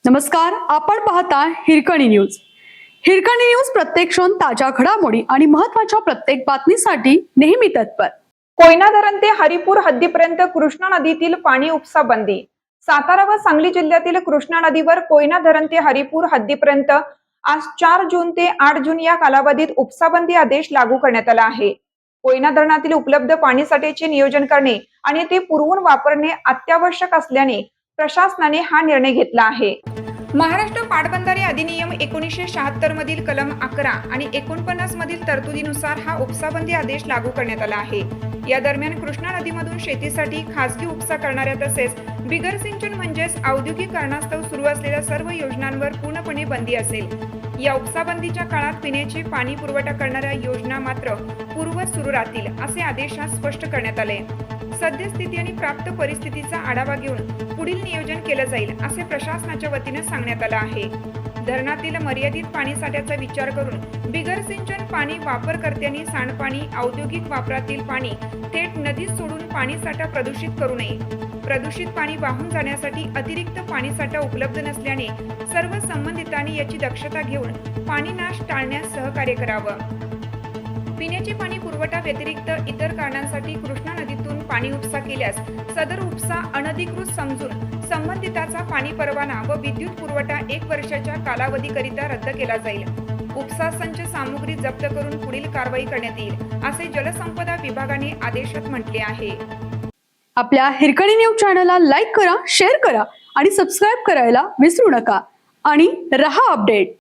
नमस्कार, आपण पाहता हिरकणी न्यूज. हिरकणी न्यूज प्रत्येक क्षण ताज्या घडामोडी आणि महत्त्वाच्या प्रत्येक बातमीसाठी नेहमी तत्पर. कोयना धरण ते हरिपूर हद्दीपर्यंत कृष्णा नदीतील पाणी उपसा बंदी. सातारा व सांगली जिल्ह्यातील कृष्णा नदीवर कोयना धरण ते हरिपूर हद्दीपर्यंत आज 4 जून ते 8 जून या कालावधीत उपसाबंदी आदेश लागू करण्यात आला आहे. कोयना धरणातील उपलब्ध पाणीसाठ्याचे नियोजन करणे आणि ते पुरवून वापरणे अत्यावश्यक असल्याने प्रशासनाने हा निर्णय घेतला आहे. महाराष्ट्र पाटबंधारे अधिनियम 1976 मधील कलम 11 आणि 49 मधील तरतुदीनुसार हा उपसाबंदी आदेश लागू करण्यात आला आहे. या दरम्यान कृष्णा नदीमधून शेतीसाठी खासगी उपसा करणाऱ्या तसेच बिगर सिंचन म्हणजेच औद्योगिक कारणास्तव सुरू असलेल्या सर्व योजनांवर पूर्णपणे बंदी असेल. या उपसाबंदीच्या काळात पिण्याचे पाणी पुरवठा करणाऱ्या योजना मात्र पूर्ववत सुरू राहतील असे आदेशात स्पष्ट करण्यात आले. सद्यस्थिती आणि प्राप्त परिस्थितीचा आढावा घेऊन पुढील नियोजन केलं जाईल असे प्रशासनाच्या वतीने सांगण्यात आलं आहे. धरणातील मर्यादित पाणीसाठ्याचा विचार करून बिगर सिंचन पाणी वापरकर्त्यांनी सांडपाणी औद्योगिक वापरातील पाणी थेट नदीत सोडून पाणीसाठा प्रदूषित करू नये. प्रदूषित पाणी वाहून जाण्यासाठी अतिरिक्त पाणीसाठा उपलब्ध नसल्याने सर्व संबंधितांनी याची दक्षता घेऊन पाणी नाश टाळण्यास सहकार्य करावं. पिण्याचे पाणी पुरवठा व्यतिरिक्त इतर कारणांसाठी कृष्णा नदीतून पाणी उपसा केल्यास सदर उपसा अनधिकृत समजून संबंधिताचा पाणी परवाना व विद्युत पुरवठा 1 वर्षाच्या कालावधीकरिता रद्द केला जाईल. उपसा संच सामुग्री जप्त करून पुढील कारवाई करण्यात येईल असे जलसंपदा विभागाने आदेशात म्हटले आहे. आपल्या हिरकणी न्यूज चॅनलला लाईक करा, शेअर करा आणि सबस्क्राईब करायला विसरू नका आणि रहा अपडेट.